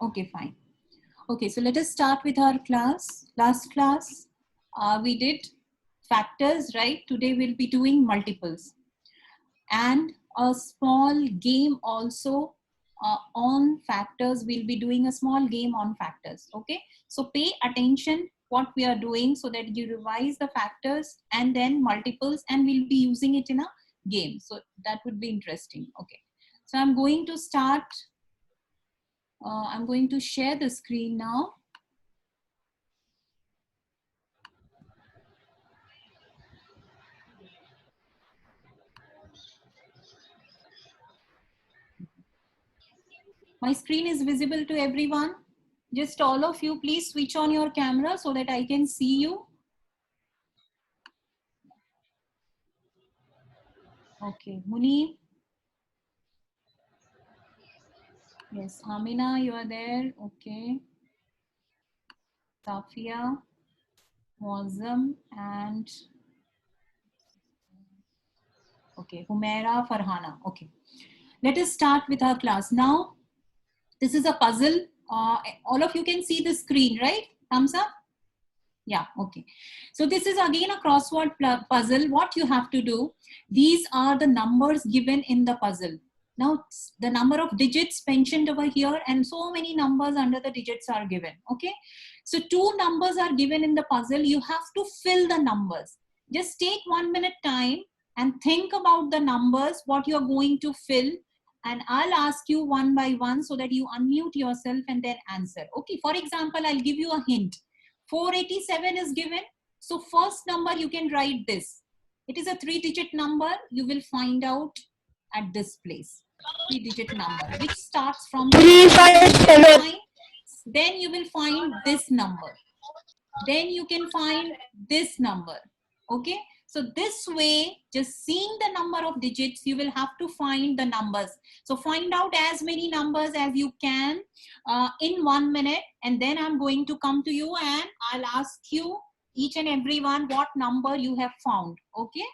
Okay, fine. Okay, so let us start with our class. Last class, we did factors, right? Today we'll be doing multiples and a small game also on factors. We'll be doing a small game on factors. Okay, so pay attention what we are doing so that you revise the factors and then multiples, and we'll be using it in a game. So that would be interesting. Okay, so I'm going to start. I'm going to share the screen now. My screen is visible to everyone. Just all of you, please switch on your camera so that I can see you. Okay, Muni. Yes, Amina, you are there. Okay. Safia, Mozam, and okay, Humaira, Farhana. Okay. Let us start with our class. Now, this is a puzzle. All of you can see the screen, right? Thumbs up. Yeah, okay. So this is again a crossword puzzle. What you have to do, these are the numbers given in the puzzle. Now, the number of digits mentioned over here and so many numbers under the digits are given, okay? So two numbers are given in the puzzle. You have to fill the numbers. Just take 1 minute time and think about the numbers, what you're going to fill. And I'll ask you one by one so that you unmute yourself and then answer. Okay, for example, I'll give you a hint. 487 is given. So first number you can write this. It is a 3-digit number. You will find out at this place. 3-digit number which starts from 357. Then you will find this number. Then you can find this number. Okay. So this way, just seeing the number of digits, you will have to find the numbers. So find out as many numbers as you can in 1 minute. And then I'm going to come to you and I'll ask you each and every one what number you have found. Okay.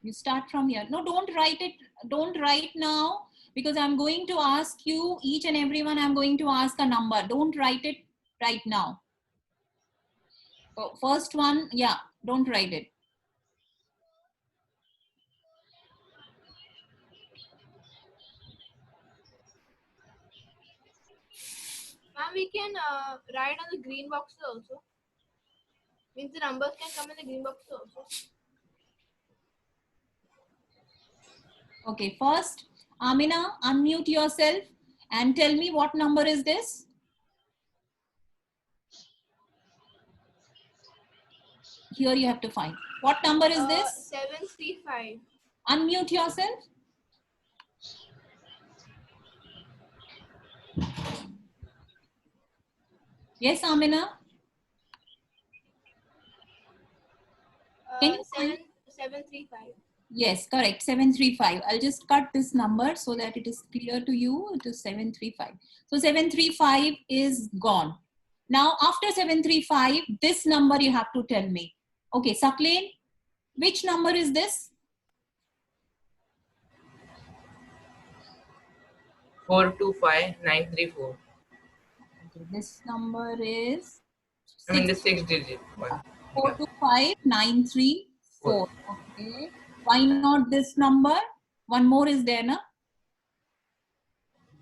You start from here. No, don't write it. Don't write now because I'm going to ask you each and every one. I'm going to ask a number. Don't write it right now. So first one, yeah, don't write it. Ma'am, we can write on the green box also. Means the numbers can come in the green box also. Okay, first, Amina, unmute yourself and tell me what number is this? Here you have to find. What number is this? 735. Unmute yourself. Yes, Amina. Can you find? 735. Yes, correct. 735. I'll just cut this number so that it is clear to you. It is 735. So 735 is gone. Now after 735, this number you have to tell me. Okay, Sakleen, which number is this? 425934. Okay, this number is I mean the 6-digit one. 425934. Okay. Why not this number? One more is there, na?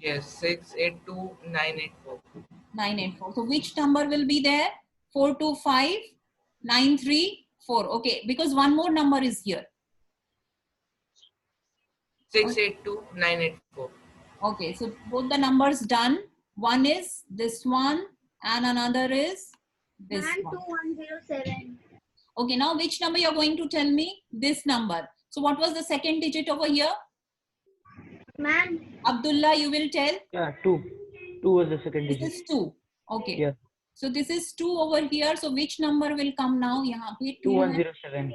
Yes, 682984. 984. So which number will be there? 425934. Okay, because one more number is here. 682984. Okay, so both the numbers done. One is this one and another is this one. 2107. Okay, now which number you're going to tell me? This number. So what was the second digit over here? Ma'am. Abdullah, you will tell? Yeah, 2. 2 was the second digit. This is 2. Okay. Yeah. So this is 2 over here. So which number will come now? Yahan pe 2107.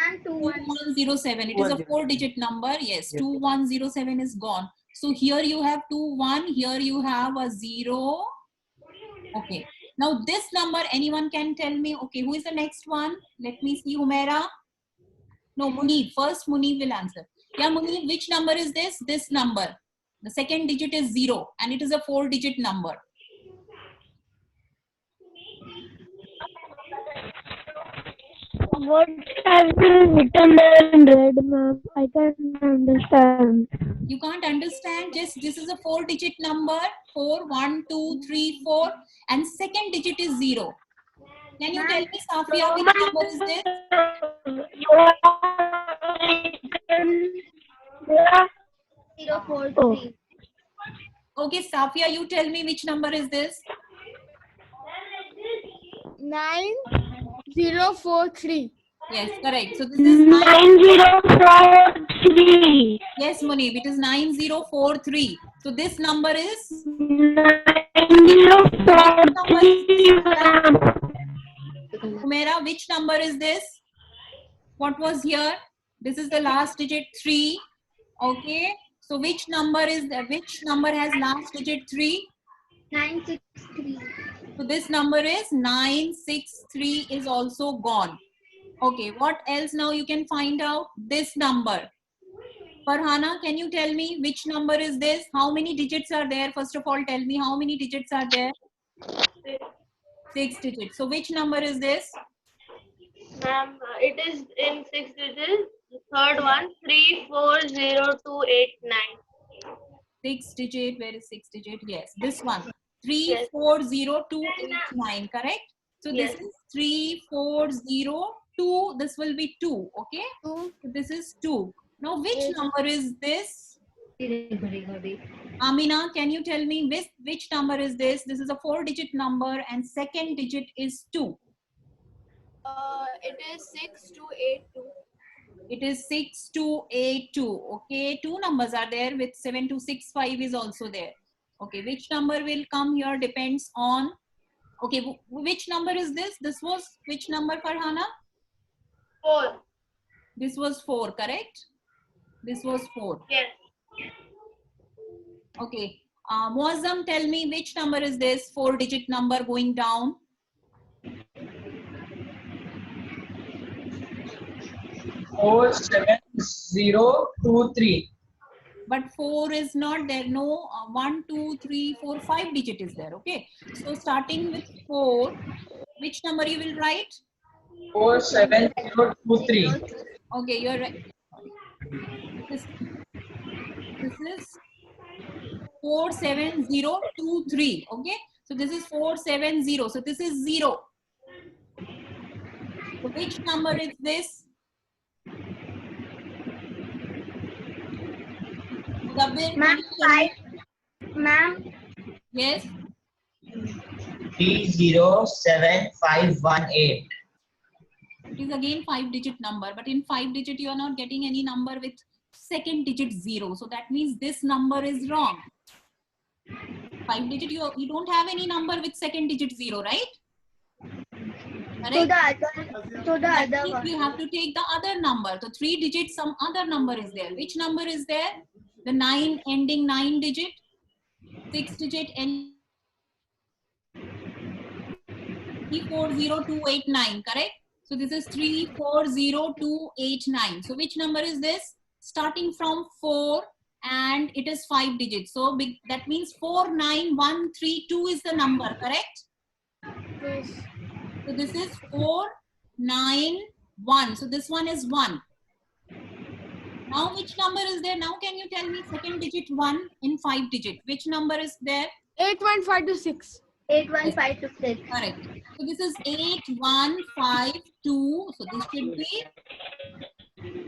And 2107. It is a 4-digit number. Yes, 2107 is gone. So here you have 21. Here you have a 0. Okay. Now this number, anyone can tell me? Okay, who is the next one? Let me see. Humaira. No, Munib. First, Munib will answer. Yeah, Munib, which number is this? This number. The second digit is 0 and it is a 4-digit number. What has been written there in red, ma'am? I can't understand. You can't understand. Just this is a 4-digit number. 4, 1, 2, 3, 4, and second digit is 0. Can you tell me, Safia, which number is this? Zero, 4, 3. Okay, Safia, you tell me which number is this? 9043. Yes, correct. So this is 9043. Yes, Munib, it is 9043. So this number is 9043. Humaira, which number is this? What was here? This is the last digit 3. Okay. So which number is that? Which number has last digit 3? 963. So this number is 963 is also gone. Okay. What else now you can find out? This number. Farhana, can you tell me which number is this? How many digits are there? First of all, tell me how many digits are there? 6 digits. So which number is this? Ma'am, it is in 6 digits. The third one, 340289. 6 digit. Where is 6 digit? Yes, this one. Yes. 340289. Correct. So Yes. this is 3402. This will be 2. Okay. So this is 2. Now which number is this? Amina, can you tell me which number is this? This is a 4-digit number and second digit is 2. It is 6282. It is 6282. Okay, 2 numbers are there with 7265 is also there. Okay, which number will come here depends on. Okay, which number is this? This was which number, Farhana? 4. This was 4, correct? This was 4. Yes. Okay. Muazzam, tell me which number is this 4-digit number going down? 47023. But 4 is not there. No, 1, 2, 3, 4, 5 digit is there. Okay. So starting with 4, which number you will write? 47023. Okay, you're right. This is 47023. Okay. So this is 470. So this is 0. So which number is this? Gabir, Ma'am, 5. Ma'am, yes. 307518. It is again 5-digit number, but in 5-digit you are not getting any number with second digit 0. So that means this number is wrong. 5-digit you don't have any number with second digit 0, right? Correct? to the That other means one. you have to take the other number. So 3 digits, some other number is there. Which number is there? The 9 ending 9 digit, 6 digit ending 340289, correct? So this is 340289. So which number is this? Starting from 4 and it is 5 digits. So that means 49132 is the number, correct? Yes. So this is 491. So this one is 1. Now which number is there? Now can you tell me second digit 1 in 5 digit? Which number is there? 81526. 81526. Correct. So this is 8152. So this should be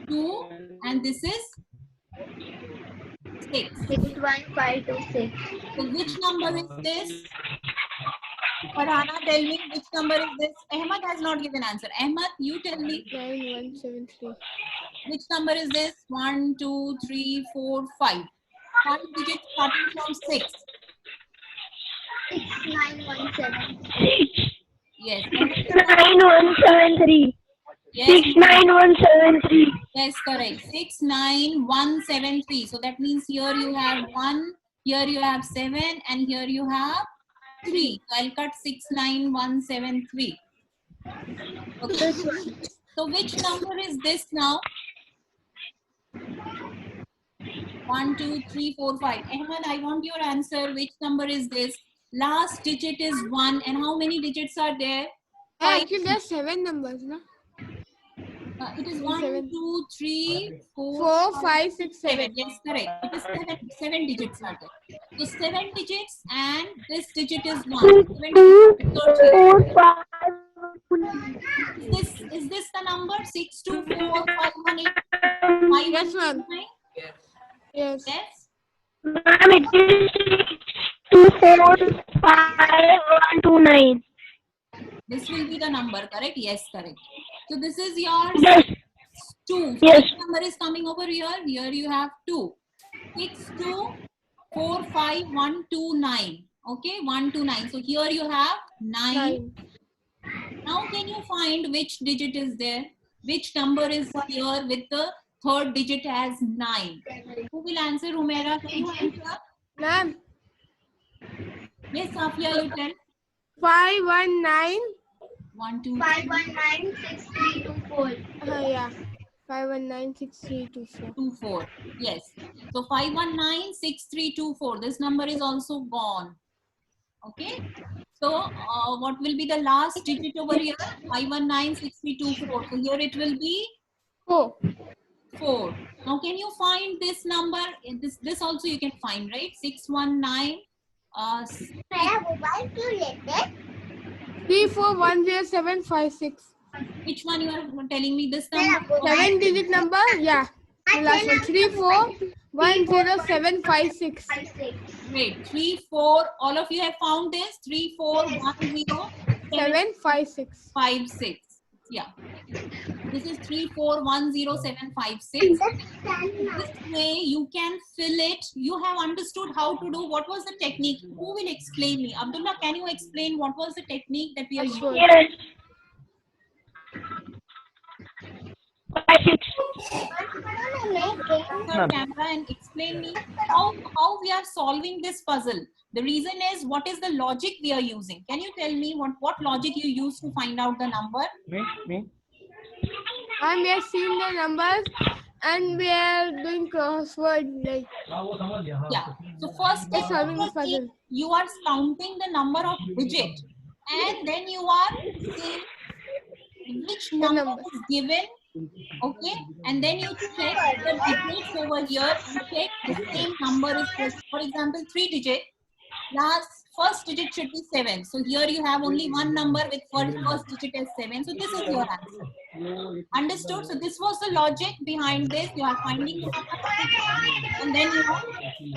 2 and this is 6. 81526. So which number is this? Farhana, tell me which number is this? Ahmad has not given answer. Ahmad, you tell me 9173. which number is this? 1, 2, 3, 4, 5. 5 digits starting from 6. 69173. Yes. 69173. Yes. 69173. Yes, correct. 69173. So that means here you have 1, here you have 7, and here you have 3. So I'll cut 69173. Okay. So which number is this now? 1, 2, 3, 4, 5. Ahmed, I want your answer. Which number is this? Last digit is 1. And how many digits are there? 5. Actually, there's 7 numbers, no? It is 1, 2, 3, 4, 4, 5, 6, 7. 7. Yes, correct. It is 7 digits are there. So 7 digits and this digit is 1. 7 digits are Four, here. five. Is this the number? 6245185? Yes, ma'am. Yes. Yes. Yes. Ma'am, it is 6245129. This will be the number, correct? Yes, correct. So this is your Yes. 2. So Yes. which number is coming over here? Here you have 2. 6245129. Okay, 129. So here you have 9. 9. Now can you find which digit is there? Which number is here with the third digit as 9? Who will answer, Humaira? Can you answer? Ma'am, Yes, Safia, you tell. 519. 1, 2, 5196324. Yeah. 5196324. 24. Yes. So 5196324. This number is also gone. Okay. So what will be the last digit over here? 5196324. So here it will be 4. 4. Now can you find this number? This also you can find, right? 619. 3410756. Which one you are telling me? This number? 7 digit number? Yeah. The last one. 3410756. Wait. 3, 4. All of you have found this? 3, 4, 1, 0, 756. 5, 6. Yeah. This is 3410756. This way you can fill it. You have understood how to do. What was the technique? Who will explain me? Abdullah, can you explain what was the technique that we are using? Yes. 5, 6. Your camera and explain me how we are solving this puzzle. The reason is, what is the logic we are using? Can you tell me what logic you use to find out the number? Me? And we are seeing the numbers and we are doing crossword like Yeah. So first Just solving the puzzle. you are counting the number of digit, and then you are seeing which number number. is given. Okay, and then you check the digits over here. You check the same number is present. For example, 3 digit. First digit should be 7. So here you have only one number with first digit as 7. So this is your answer. Understood? So this was the logic behind this. You are finding the number and then you are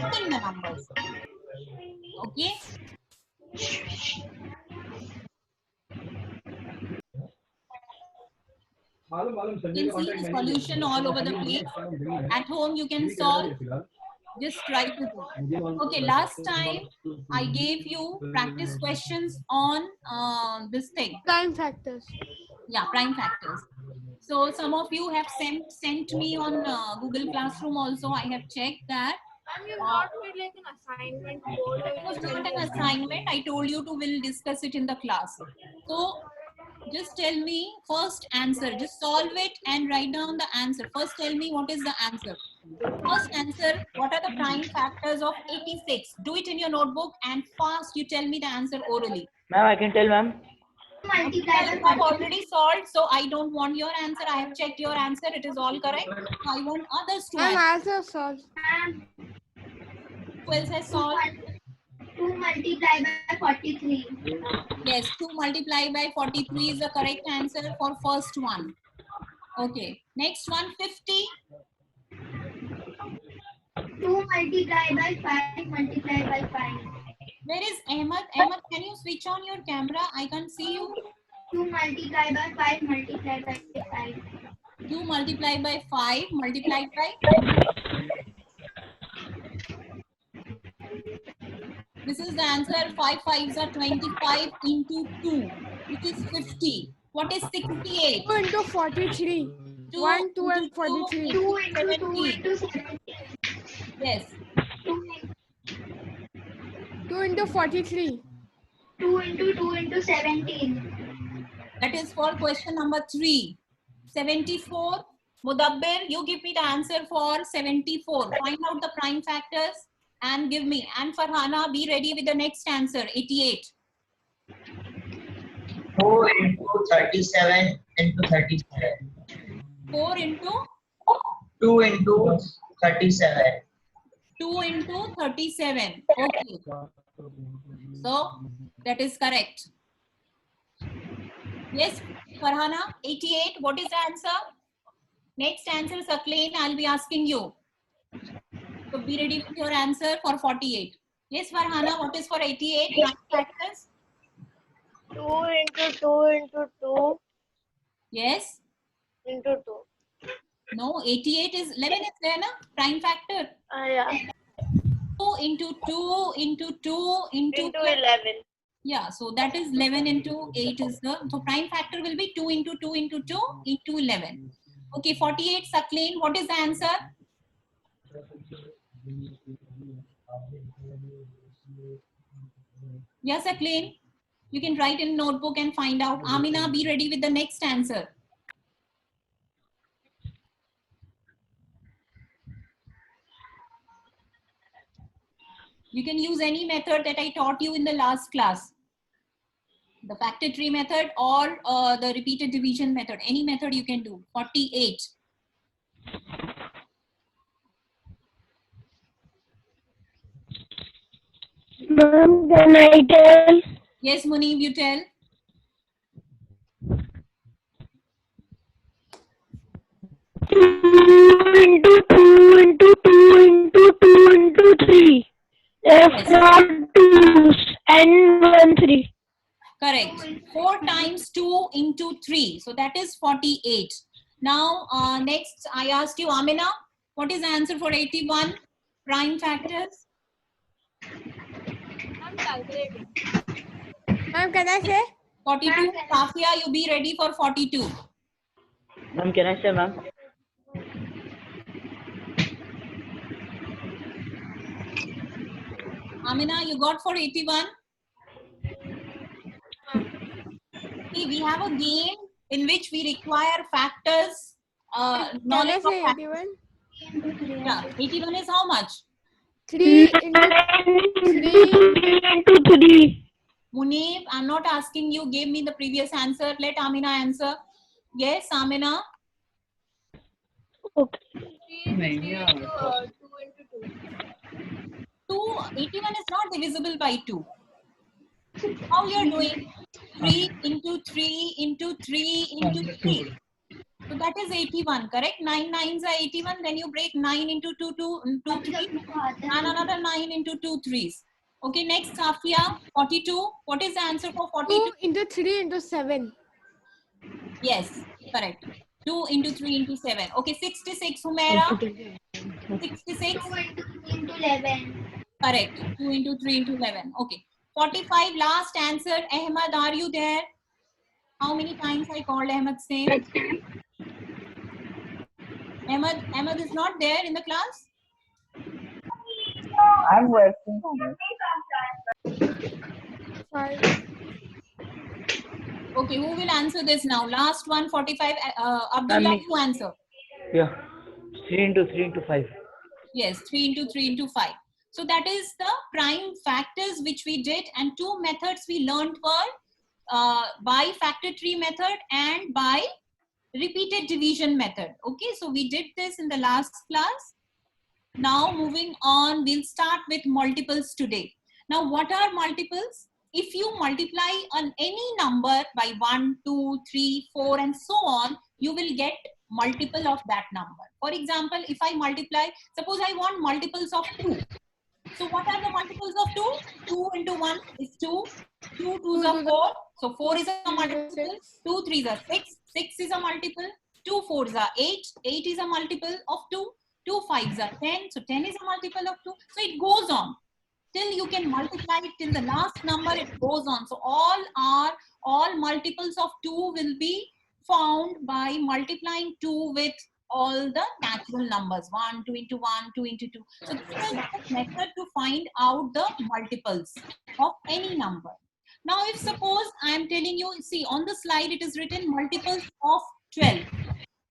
putting the numbers. Okay. You can see the solution all over the place. At home you can solve. Just try to do. Okay, last time I gave you practice questions on this thing. prime factors. Yeah, prime factors. So some of you have sent me on Google Classroom also. I have checked that. Ma'am, you not made like an assignment board. It was not an assignment. I told you to will discuss it in the class. So just tell me first answer. Just solve it and write down the answer. First tell me what is the answer. First answer, what are the prime factors of 86? Do it in your notebook and fast you tell me the answer orally. Ma'am, I can tell, ma'am. You have already solved, so I don't want your answer. I have checked your answer. It is all correct. So I want others to And answer. also solve. Who else has solved? 2 multiplied by 43. Yes, 2 multiplied by 43 is the correct answer for first one. Okay. Next one, 50. 2 multiplied by 5 multiplied by 5. Where is Ahmed? Ahmed, can you switch on your camera? I can't see you. 2 multiplied by 5 multiplied by 5. 2 multiplied by 5 multiplied by. This is the answer. 5 5s are 25 into 2, which is 50. What is 68? 2 into 43. 2 1, 2 and into 43. 2 into 2 17. into 17. Yes. 2 into 43. 2 into 2 into 17. That is for question number 3. 74. Mudabbir, you give me the answer for 74. Find out the prime factors and give me. And Farhana, be ready with the next answer. 88. 4 into 37 into 37. 4 into 2 into 37. 2 into 37. Okay. So that is correct. Yes, Farhana, 88. What is the answer? Next answer, Saklain, I'll be asking you. So be ready with your answer for 48. Yes, Farhana, what is for 88? Prime factors? 2 into 2 into 2 Yes. into 2. No, 88 is 11 is there, na? Prime factor. Yeah. 2 into 2 into 2 into Into 11. yeah, so that is 11 into 8 is the, so prime factor will be 2 into 2 into 2 into 11. Okay, 48, Saklain, what is the answer? Yes, Saklain, you can write in notebook and find out. Amina, be ready with the next answer. You can use any method that I taught you in the last class. The factor tree method or the repeated division method. Any method you can do. 48. Ma'am, can I tell? Yes, Munib, you tell. Into 2 into 2 into 2 into 3. If not 2 and 1 3. Correct. 4 times 2 into 3. So that is 48. Now, next I asked you, Amina, what is the answer for 81? Prime factors? I'm calculating. Ma'am, can I say? 42. Safia, you be ready for 42. Ma'am, can I say, ma'am? Amina, you got for 81? See, we have a game in which we require factors, Can knowledge I of say factors. 81? Yeah, 81 is how much? 3 into 3. Into 3. Munib, I'm not asking you, give me the previous answer. Let Amina answer. Yes, Amina. Okay. 3 into 2 into 2. 81 is not divisible by 2. How you are doing? 3 into 3 into 3 into 3. So that is 81, correct? 9 nines are 81. Then you break 9 into 2, 3. And another 9 into 2 threes. Okay, next, Safia, 42. What is the answer for 42? 2 into 3 into 7. Yes, correct. 2 into 3 into 7. Okay, 66, Humaira. 66. 2 into 3 into 11. Correct. 2 into 3 into 11. Okay. 45, last answer. Ahmad, are you there? How many times I called Ahmad's name? Ahmad is not there in the class? I'm working on it. 5. Okay, who will answer this now? Last one, 45. Abdullah, you answer. Yeah. 3 into 3 into 5. Yes, 3 into 3 into 5. So that is the prime factors which we did, and two methods we learned were by factor tree method and by repeated division method. Okay, so we did this in the last class. Now moving on, we'll start with multiples today. Now what are multiples? If you multiply on any number by 1, 2, 3, 4 and so on, you will get multiple of that number. For example, if I multiply, suppose I want multiples of 2. So what are the multiples of 2? 2 into 1 is 2. 2 2s are 4. So 4 is a multiple. 2 3s are 6. 6 is a multiple. 2 4s are 8. 8 is a multiple of 2. 2 5s are 10. So 10 is a multiple of 2. So it goes on. Till you can multiply it till the last number, it goes on. So all multiples of 2 will be found by multiplying 2 with all the natural numbers. 1, 2 into 1, 2 into 2. So this is a method to find out the multiples of any number. Now, if suppose I am telling you, see on the slide it is written multiples of 12.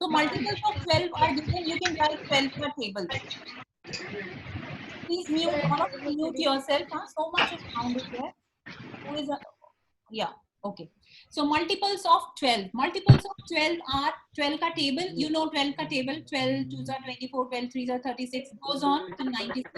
So multiples of 12 are given. You can write 12 per table. Please mute, all of you mute yourself. Huh? So much of sound is there. Who is yeah, okay. So multiples of 12. Multiples of 12 are 12 ka table. You know 12 ka table. 12 2s are 24, 12 3s are 36. Goes on to 96.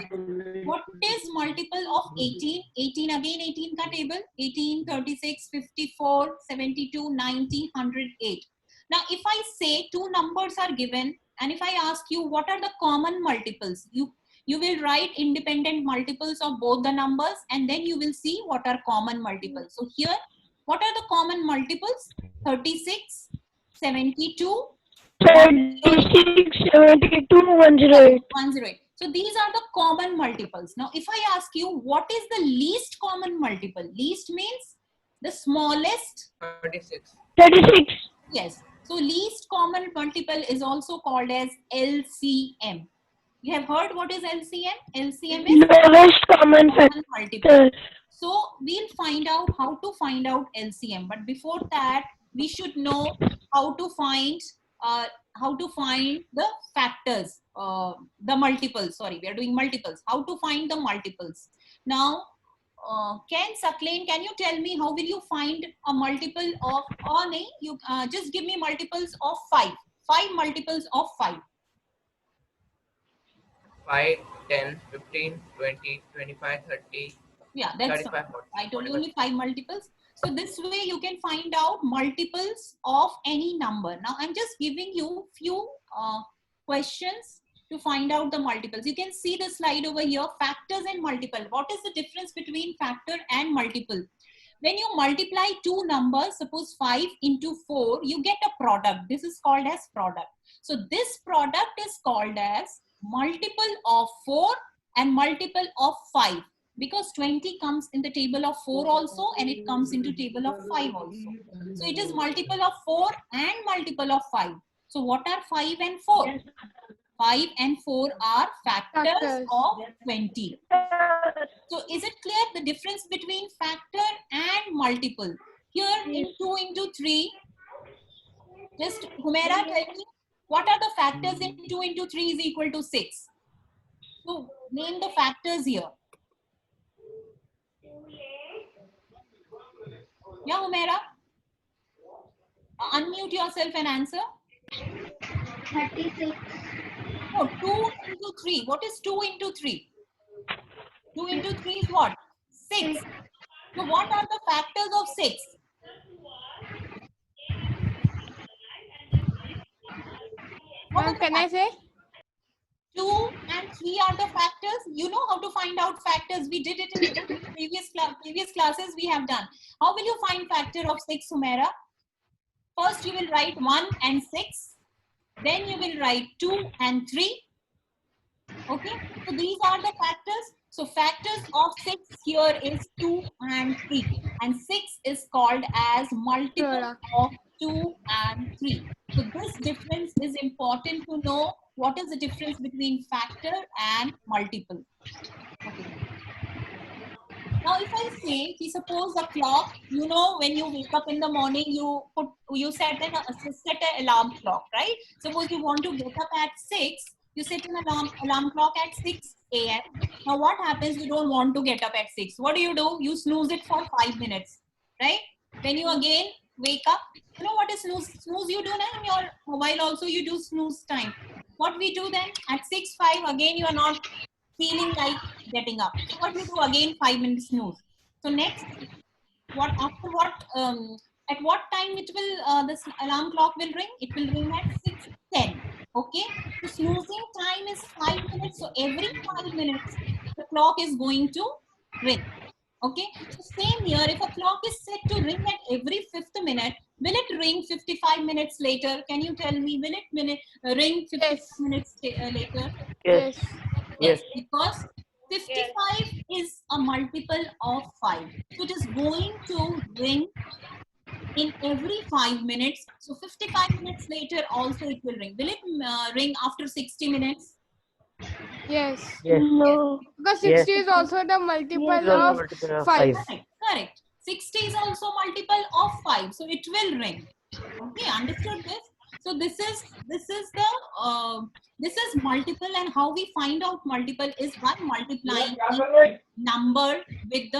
What is multiple of 18? 18 again 18 ka table. 18, 36, 54, 72, 90, 108. Now if I say two numbers are given and if I ask you what are the common multiples, you will write independent multiples of both the numbers and then you will see what are common multiples. So here, what are the common multiples? 36, 72, 36, 72, 108. 108. So these are the common multiples. Now, if I ask you, what is the least common multiple? Least means the smallest. 36. 36. Yes. So least common multiple is also called as LCM. You have heard what is LCM? LCM is Lowest common multiple. factor. So we'll find out how to find out LCM. But before that, we should know how to find the factors, the multiples. Sorry, we are doing multiples. How to find the multiples. Now, Sakleen, can you tell me how will you find a multiple of, or nahi, you just give me multiples of 5. 5 multiples of 5. 5, 10, 15, 20, 25, 30. Yeah, that's 35, 40, I told you 45. only 5 multiples. So this way you can find out multiples of any number. Now I'm just giving you few questions to find out the multiples. You can see the slide over here, factors and multiple. What is the difference between factor and multiple? When you multiply two numbers, suppose 5 into 4, you get a product. This is called as product. So this product is called as multiple of 4 and multiple of 5. Because 20 comes in the table of 4 also and it comes into table of 5 also. So it is multiple of 4 and multiple of 5. So what are 5 and 4? 5 and 4 are factors of 20. So is it clear the difference between factor and multiple? Here in 2 into 3, just Humaira, tell me what are the factors in 2 into 3 is equal to 6? So name the factors here. Yeah, Humaira? Unmute yourself and answer. 36. No, 2 into 3. What is 2 into 3? 2 into 3 is what? 6. So what are the factors of 6? Ma'am, can I say? 2 and 3 are the factors. You know how to find out factors. We did it in the previous classes we have done. How will you find factor of 6, Humaira? First you will write 1 and 6. Then you will write 2 and 3. Okay. So these are the factors. So factors of 6 here is 2 and 3. And 6 is called as multiple of 2 and 3. So this difference is important to know. What is the difference between factor and multiple? Okay. Now, if I say, suppose a clock, you know, when you wake up in the morning, you set an alarm clock, right? Suppose you want to get up at 6, you set an alarm clock at 6 a.m. Now, what happens? You don't want to get up at 6. What do? You snooze it for 5 minutes, right? Then you again wake up. You know what is snooze? Snooze you do now on your mobile also, you do snooze time. What we do then? At 6:05, again you are not feeling like getting up. So what you do again? 5 minutes snooze. So next, at what time it will this alarm clock will ring? It will ring at 6:10. Okay. So snoozing time is 5 minutes. So every 5 minutes the clock is going to ring. Okay. So same here. If a clock is set to ring at every 5th minute, will it ring 55 minutes later? Can you tell me? Will it ring 55 minutes later? Yes. Yes, because 55 is a multiple of 5. So it is going to ring in every 5 minutes. So 55 minutes later also it will ring. Will it ring after 60 minutes? Yes. Yes. No. Because 60 is also the multiple Yes. of Multiple of 5. Correct. 60 is also multiple of 5, so it will ring. Okay, understood this? So this is multiple, and how we find out multiple is by multiplying the number with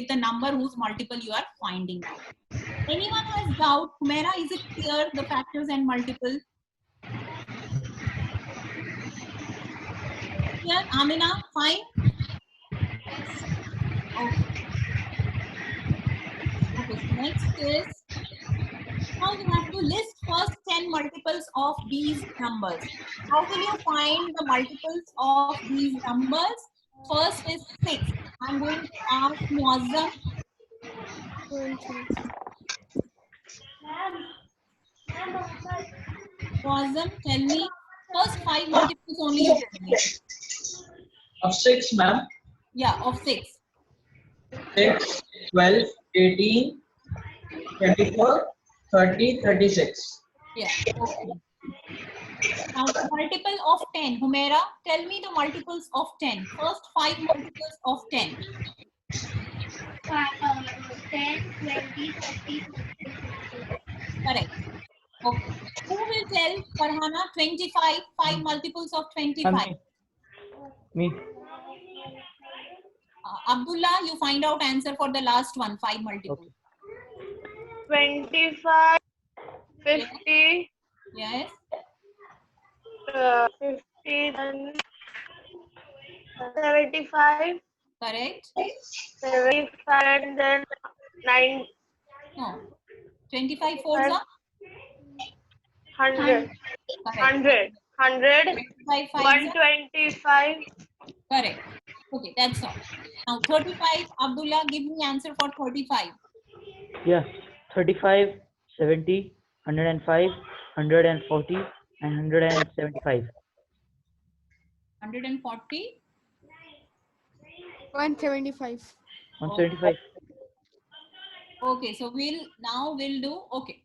the number whose multiple you are finding out. Anyone has doubt? Humaira, is it clear, the factors and multiple? Clear? Amina, fine? Okay. Okay, so next is, now you have to list first 10 multiples of these numbers. How will you find the multiples of these numbers? First is 6. I'm going to ask Muazzam. 2 and 3. Muazzam, tell me. First 5 multiples only you tell me. Of 6, ma'am. Yeah, of 6. 6, 12, 18, 24, 30, 36. Yeah, okay. Now the multiple of 10. Humaira, tell me the multiples of 10. First 5 multiples of 10. 10, 20, 30. Correct. Okay. Who will tell Farhana 25? 5 multiples of 25. Me. Abdullah, you find out answer for the last one. 5 multiples. 25, 50, Yes. 50, then 75, Correct. 75, and then 9, No. 25 fours are 100, correct. 100, 25 fives are 125, correct. Okay, that's all. Now 35. Abdullah, give me answer for 35. Yeah. 35, 70, 105, 140, and 175. 140. 175. 175. Okay, so we'll do, okay.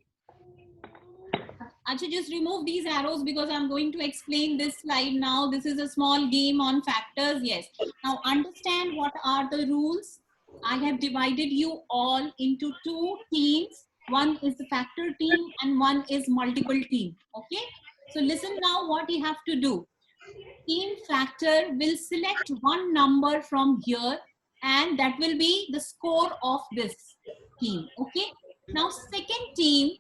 Actually, just remove these arrows because I'm going to explain this slide now. This is a small game on factors. Yes. Now understand what are the rules. I have divided you all into 2 teams. One is the factor team and one is multiple team. Okay. So listen now what you have to do. Team factor will select one number from here, and that will be the score of this team. Okay. Now second team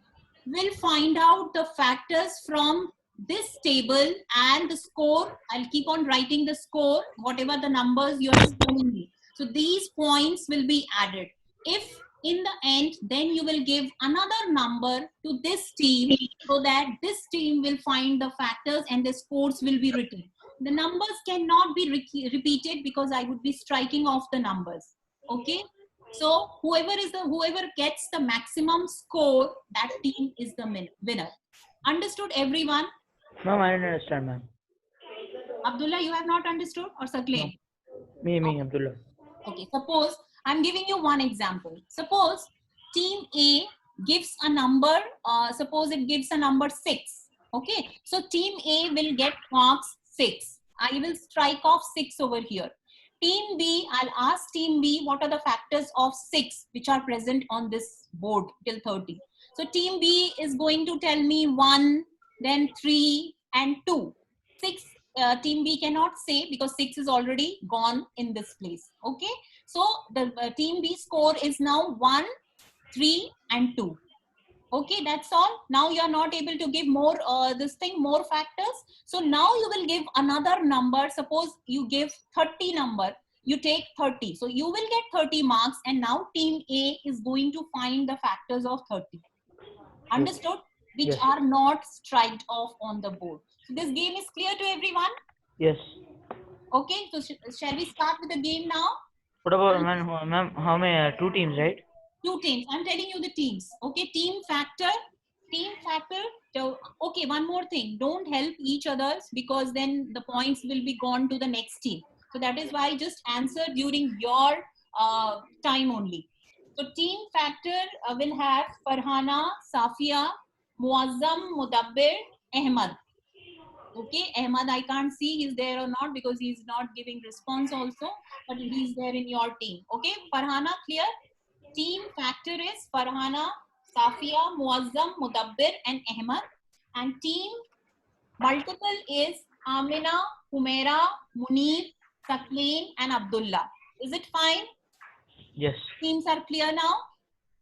will find out the factors from this table and the score. I'll keep on writing the score, whatever the numbers you are telling me. So these points will be added. If in the end, then you will give another number to this team so that this team will find the factors and the scores will be written. The numbers cannot be repeated because I would be striking off the numbers. Okay. So whoever gets the maximum score, that team is the winner. Understood, everyone? Ma'am, I didn't understand, ma'am. Abdullah, you have not understood, or Sakleen? Me, Abdullah. Okay, suppose I'm giving you one example. Suppose team A gives a number, suppose it gives a number 6. Okay, so team A will get marks 6. I will strike off 6 over here. Team B, I'll ask team B what are the factors of 6 which are present on this board till 30. So team B is going to tell me 1, then 3 and 2. 6, team B cannot say because 6 is already gone in this place. Okay. So the team B score is now 1, 3 and 2. Okay, that's all. Now you are not able to give more more factors. So now you will give another number. Suppose you give 30 number, you take 30. So you will get 30 marks, and now team A is going to find the factors of 30. Understood? Which Yes. are not striked off on the board. So this game is clear to everyone? Yes. Okay, so shall we start with the game now? What about, ma'am, how many? 2 teams, right? 2 teams. I'm telling you the teams. Okay, team factor. So, okay, one more thing. Don't help each others because then the points will be gone to the next team. So that is why just answer during your time only. So team factor will have Farhana, Safia, Muazzam, Mudabbir, Ahmad. Okay, Ahmad, I can't see he's there or not because he's not giving response also, but he's there in your team. Okay, Farhana, clear? team factor is Farhana, Safia, Muazzam, Mudabbir and Ahmad. And team multiple is Amina, Humaira, Munir, Sakleen and Abdullah. Is it fine? Yes. Teams are clear now?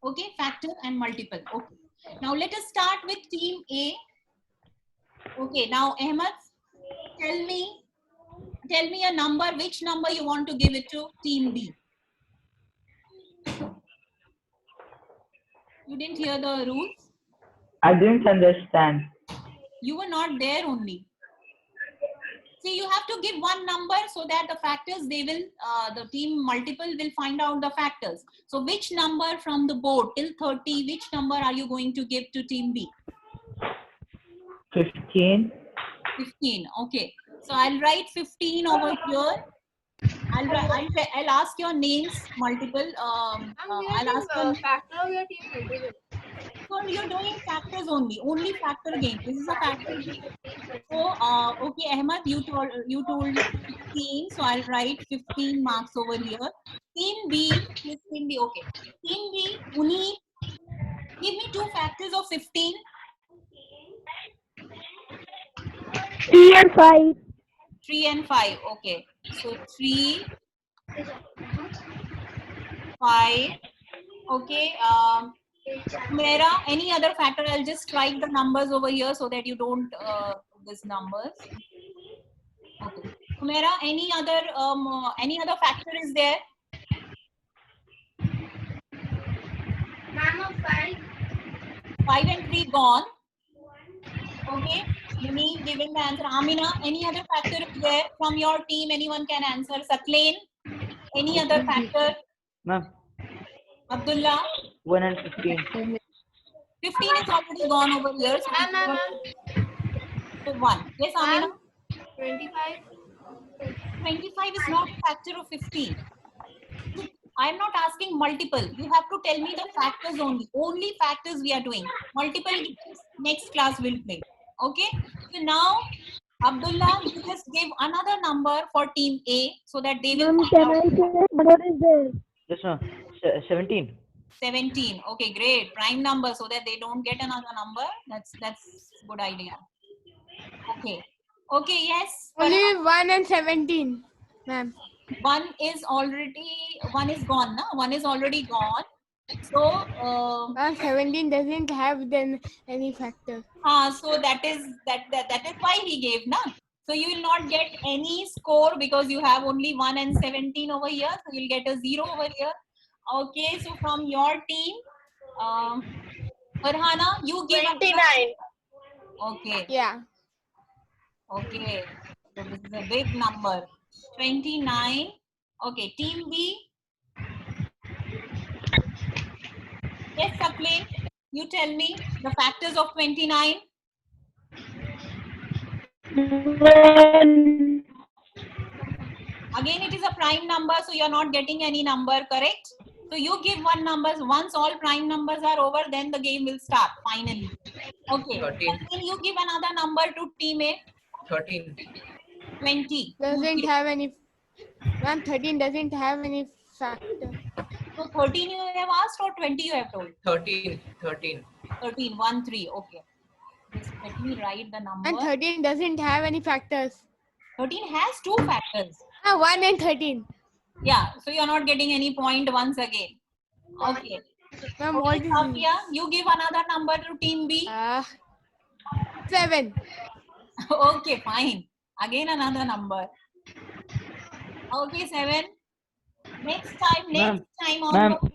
Okay, factor and multiple. Okay. Now let us start with team A. Okay, now Ahmad, tell me a number, which number you want to give it to team B. You didn't hear the rules? I didn't understand. You were not there only. See, you have to give one number so that the factors, they will, the team multiple will find out the factors. So which number from the board till 30, which number are you going to give to team B? 15. 15, okay. So I'll write 15 over here. I'll ask your names multiple. I'll ask your factor of your team multiple. So you're doing factors only factor game. This is a factor game. So okay, Ahmad, you told 15, so I'll write 15 marks over here. Team B, yes, team B, okay. Team B, Uni, give me two factors of 15. 3 and 5. 3 and 5, okay. So 3, 5, okay. Mera, any other factor? I'll just write the numbers over here so that you don't these numbers. Okay. Mera, any other factor is there? Ma'am, 5. 5 and 3 gone. Okay. Mini giving the answer. Amina, any other factor is there from your team? Anyone can answer. Sakleen, any other factor? Ma'am, Abdullah, 1 and 15. 15 is already gone over here. So 1. Yes, Amina? 25. 25 is not a factor of 15. I am not asking multiple. You have to tell me the factors only. Only factors we are doing. Multiple next class will play. Okay? So now, Abdullah, you just give another number for team A so that they will Ma'am, find can I out. say what is there? Yes, ma'am. 17. 17. Okay, great. Prime number so that they don't get another number. That's good idea. Okay. Okay, yes. Only 1 and 17, ma'am. One is gone, na? One is already gone. So 17 doesn't have then any factor. so that is why he gave, na? So you will not get any score because you have only 1 and 17 over here. So you'll get a 0 over here. Okay, so from your team, Farhana, you give 29. Okay. Yeah. Okay. So this is a big number. 29. Okay, team B. Yes, Sakleen, you tell me the factors of 29. 1. Again, it is a prime number, so you're not getting any number, correct? So you give one number. Once all prime numbers are over, then the game will start, finally. Okay. 13. Then you give another number to team A. 13. 20. Doesn't have any. Ma'am, 13 doesn't have any factor. So 13 you have asked or 20 you have told? 13. 13. 1, 3. Okay. Just let me write the number. And 13 doesn't have any factors. 13 has two factors. 1 and 13. Yeah, so you're not getting any point once again. Okay. Ma'am, Okay, what is Safia, you give another number to team B. 7. Okay, fine. Again another number. Okay, 7. Next time Ma'am. onwards.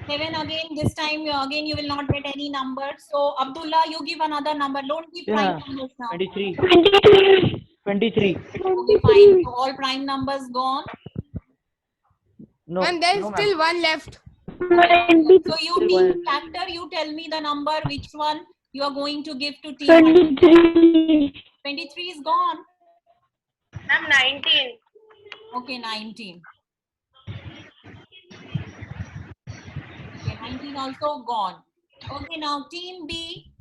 7 again. This time you will not get any number. So Abdullah, you give another number. Don't give prime numbers now. 23. 23. 23. Okay, fine. So all prime numbers gone. No. And there's no, still one left. 23. So you Still team one. factor, you tell me the number, which one you are going to give to team. 23. 23 is gone. I'm 19. Okay, 19. Okay, 19 also gone. Okay, now team B.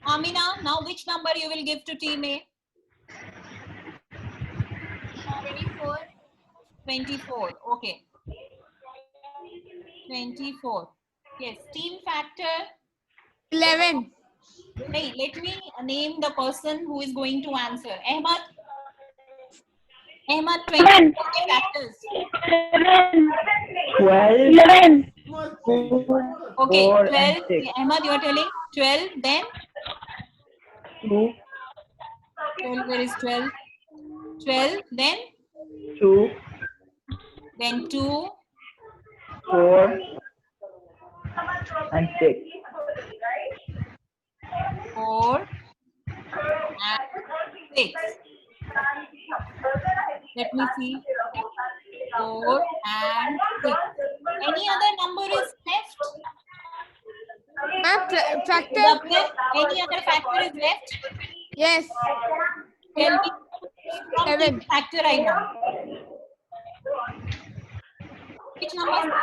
Amina, now which number you will give to team A? 24. 24. Okay. 24. Yes. Team factor. 11. Hey, let me name the person who is going to answer. Ahmad. Ahmad, 20 factors. 12, 11. 2, Okay, 4, 12. and 6. Ahmad, you are telling 12. Then 2, 12. Where is 12? 12. Then 2, 2. 4, and 6. 4 and 6. Let me see. 4 and 6. Any other number is left? Ma'am, factor. Mudabbir, any other factor is left? Yes. Tell me. From 7. which factor I want? Which number?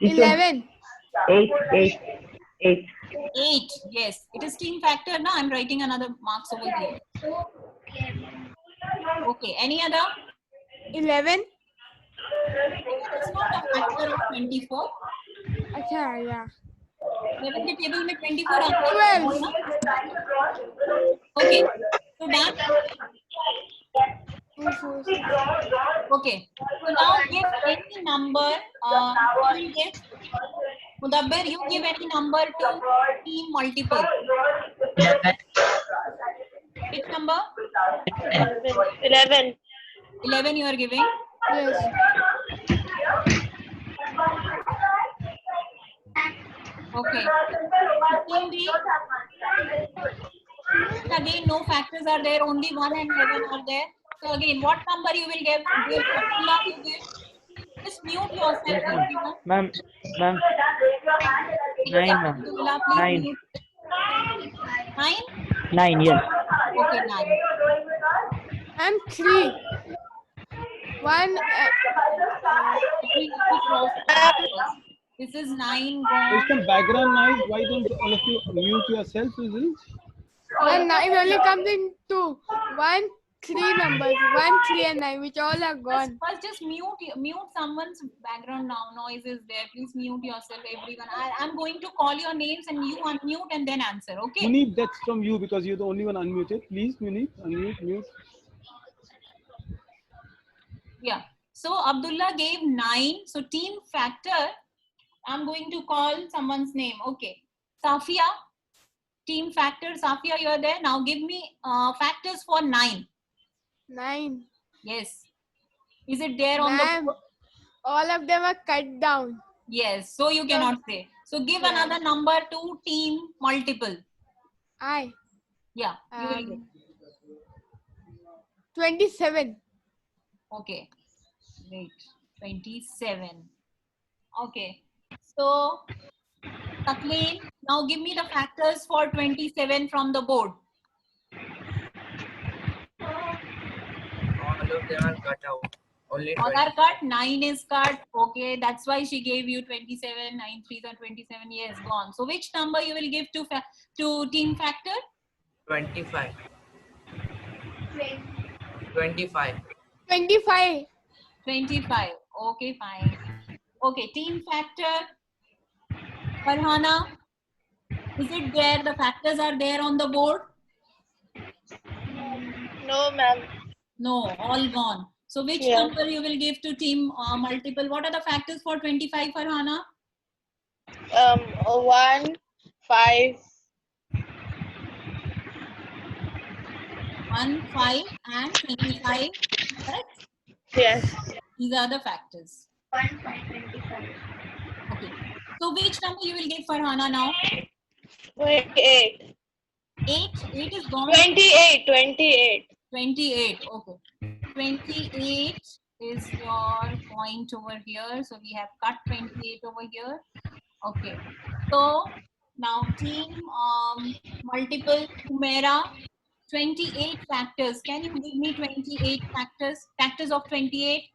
11. 8, 8, 8. 8. Yes. It is team factor. Now I'm writing another marks over here. Okay. Any other? 11. It's not a factor of 24. अच्छा, yeah. 11 के table में 24 आता है. 12. Okay. So done. 2, 4, 6. Okay. So now give any number. You will give. Mudabbir, you give any number to team multiple. 11. Which number? 11. 11 you are giving. Yes. Okay. Team B. Again, no factors are there. Only 1 and 11 are there. So again, what number you will give? Give Abdullah, you give. Just mute yourself, everyone. Ma'am, 9, ma'am. Abdullah, please 9. mute. 9? 9, yes. Okay, 9. I'm 3. 1. This is 9 There's gone. some background noise. Why don't all of you mute yourself, Susan? And 9 only comes in 2. 1, 3 numbers. 1, 3 and 9, which all are gone. First, just mute someone's background now. Noise is there. Please mute yourself, everyone. I'm going to call your names and you unmute and then answer. Okay? Munib, that's from you because you're the only one unmuted. Please, Munib, unmute, mute. Yeah. So Abdullah gave 9. So team factor, I'm going to call someone's name. Okay. Safia, team factor. Safia, you're there. Now give me factors for 9. 9. Yes. Is it there on the Ma'am, board? all of them are cut down. Yes. So you cannot say. So give Yeah. another number to team multiple. I. Yeah. You will give. 27. Okay. Wait. 27. Okay. So, Kathleen, now give me the factors for 27 from the board. All of them are cut out. Only All 20. are cut. 9 is cut. Okay. That's why she gave you 27. 9 3s are 27. Yes, gone. So, which number you will give to team factor? 25. 25. 25. 25. Okay, fine. Okay, team factor. Farhana, is it there? The factors are there on the board? No, ma'am. No, all gone. So which Yeah. number you will give to team multiple? What are the factors for 25, Farhana? 1, 5. 1, 5 and 25. Correct? Yes. These are the factors. 1, 5, 25. Okay. So which number you will give Farhana now? 28. 8 is gone. 28. 28. 28. Okay. 28 is your point over here. So we have cut 28 over here. Okay. So now team multiple Humera, 28 factors. Can you give me 28 factors? Factors of 28.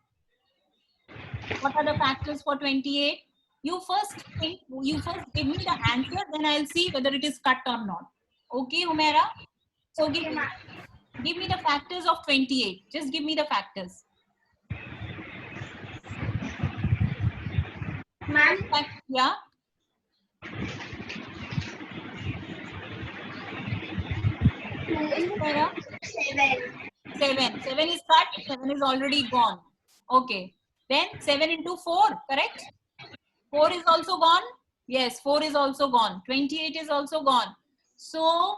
What are the factors for 28? You first give me the answer, then I'll see whether it is cut or not. Okay, Humera? So give me the factors of 28. Just give me the factors. Ma'am, Yeah. Yes, Humaira? 7. 7 is cut. 7 is already gone. Okay. Then 7 into 4, correct? 4 is also gone. Yes, 4 is also gone. 28 is also gone. So,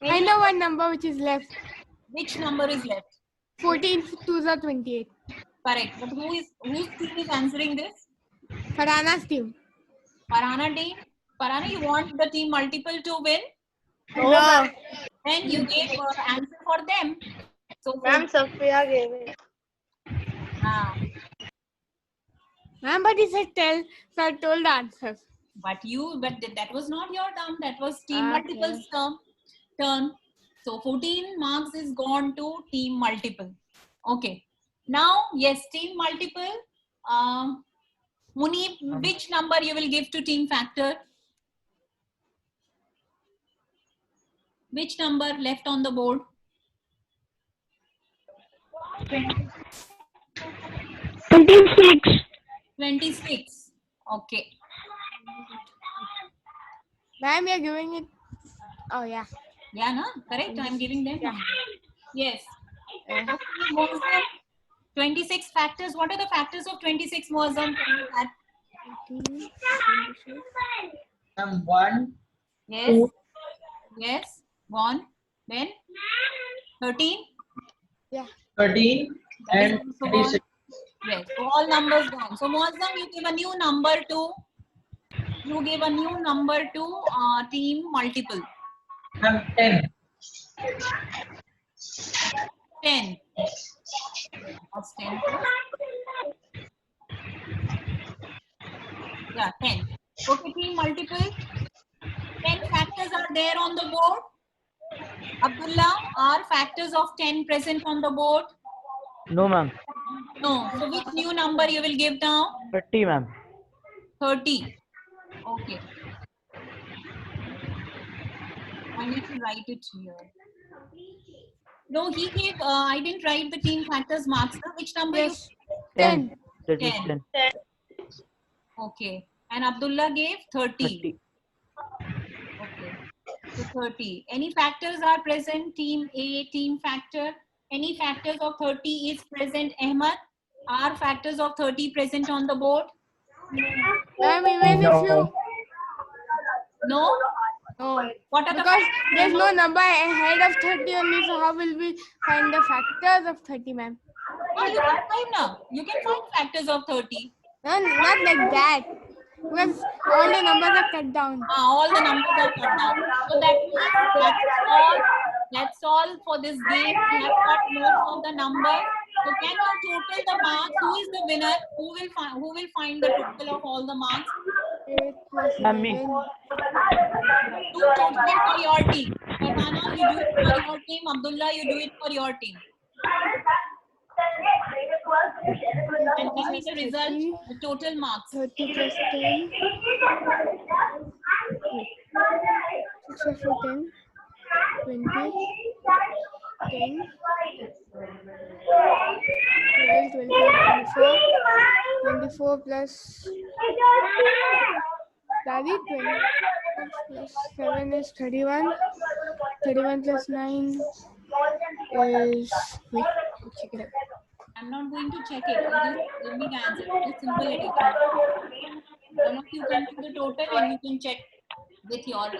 I know one number which is left. which number is left? 14 2s are 28. Correct. But whose team is answering this? Farhana's team. Farhana team. Farhana, you want the team multiple to win? No. Then you gave answer for them. So, Ma'am, Sophia gave it. Ma'am, but he said tell, so I told the answers. but that was not your term. That was team Okay. multiple's turn. So 14 marks is gone to team multiple. Okay. Now, yes, team multiple. Munib, which number you will give to team factor? Which number left on the board? 26. 26. Okay. Ma'am, you're giving it. Oh, yeah. Yeah, no? Correct. I'm giving them. Yeah. Yes. Okay, Mohsen, 26 factors. What are the factors of 26, Mohsen? 1, Yes. 2, Yes. 1. Then 13. Yeah. 13, That is and also gone. 36. Yes. So all numbers gone. So Mohsen, you give a new number to. You give a new number to team multiple. 10. 10. What's 10? Yeah, 10. Okay, team multiple. 10 factors are there on the board. Abdullah, are factors of 10 present on the board? No, ma'am. No. So which new number you will give now? 30, ma'am. 30. Okay. I need to write it here. No, he gave, I didn't write the team factors marks. Which number? Yes. 10. That is 10. 10. Okay. And Abdullah gave 30. 30. Okay. So 30. Any factors are present? Team A, team factor. Any factors of 30 is present, Ahmad? Are factors of 30 present on the board? Ma'am, even if you. No? No. What are the Because factors? there's no number ahead of 30 only, so how will we find the factors of 30, ma'am? Oh, you can find now. You can find factors of 30. No, not like that. Because all the numbers are cut down. All the numbers are cut down. So that means that's all for this game. We have got most of the numbers. So can you total the marks? Who is the winner? Who will find the total of all the marks? 8 plus Ma'am, me. 11. Do total for your team. Farhana, you do it for your team. Abdullah, you do it for your team. And give me the result, the total marks. 30 plus 10. 6 for 10. 20. 10. 12, 24. 24 plus. Daddy, 20 plus 7 is 31. 31 plus 9 is. Wait, check it out. I'm not going to check it. You just give me the answer. It's simple addition. One of you can do the total and you can check with your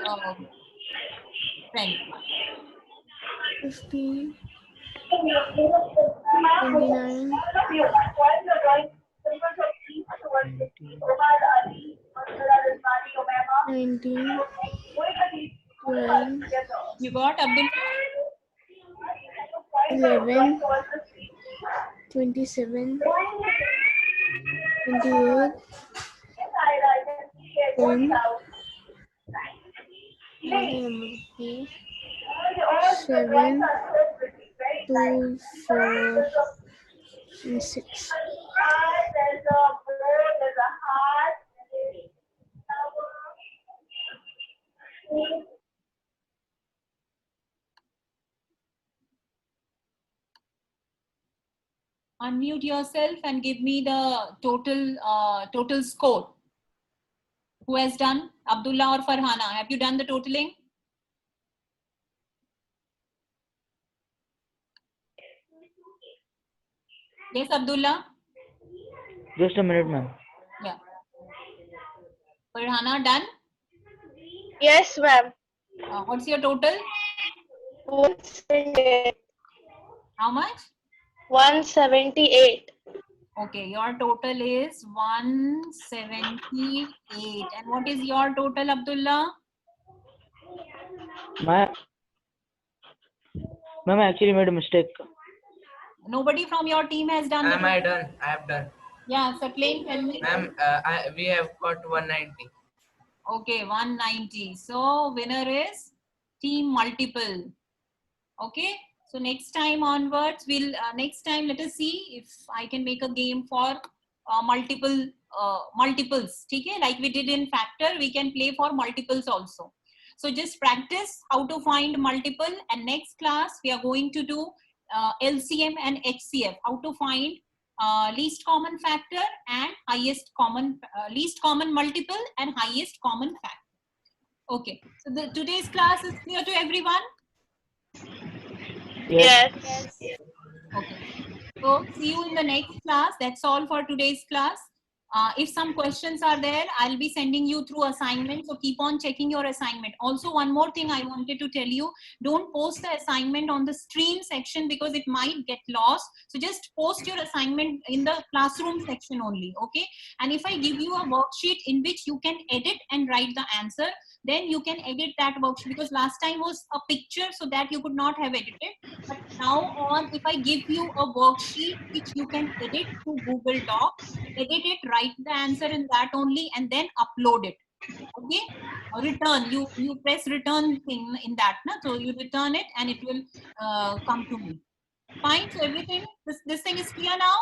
friend. 15. 29. 19. 12. You got Abdul? 11. 27. 28. 10. 7. 2, 4, and 6. Unmute yourself and give me the total total score. Who has done? Abdullah or Farhana? Have you done the totaling? Yes, Abdullah? Just a minute, ma'am. Yeah. Farhana, done? Yes, ma'am. What's your total? 178. How much? 178. Okay, your total is 178. And what is your total, Abdullah? Ma'am, I actually made a mistake. Nobody from your team has done Ma'am, the I total? done. I have done. Yeah, Saklain, tell me. Ma'am, we have got 190. Okay, 190. So winner is team multiple. Okay, so next time onwards, we'll next time let us see if I can make a game for multiples. Okay, like we did in factor, we can play for multiples also. So just practice how to find multiple, and next class we are going to do LCM and HCF, how to find least common factor and least common multiple and highest common factor. Okay, so today's class is clear to everyone. Yes. Okay, so see you in the next class. That's all for today's class. If some questions are there, I'll be sending you through assignment. So keep on checking your assignment. Also, one more thing I wanted to tell you, don't post the assignment on the stream section because it might get lost. So just post your assignment in the classroom section only, okay? And if I give you a worksheet in which you can edit and write the answer, then you can edit that worksheet, because last time was a picture, so that you could not have edited. But now on, if I give you a worksheet which you can edit to Google Docs, edit it, write the answer in that only, and then upload it. Okay, or return, you press return thing in that, na? So you return it and it will come to me. Fine. So everything, this thing is clear now.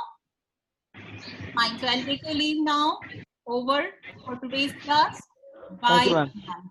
Fine. So I'll take your leave now. Over for today's class. Thank you, Bye. ma'am.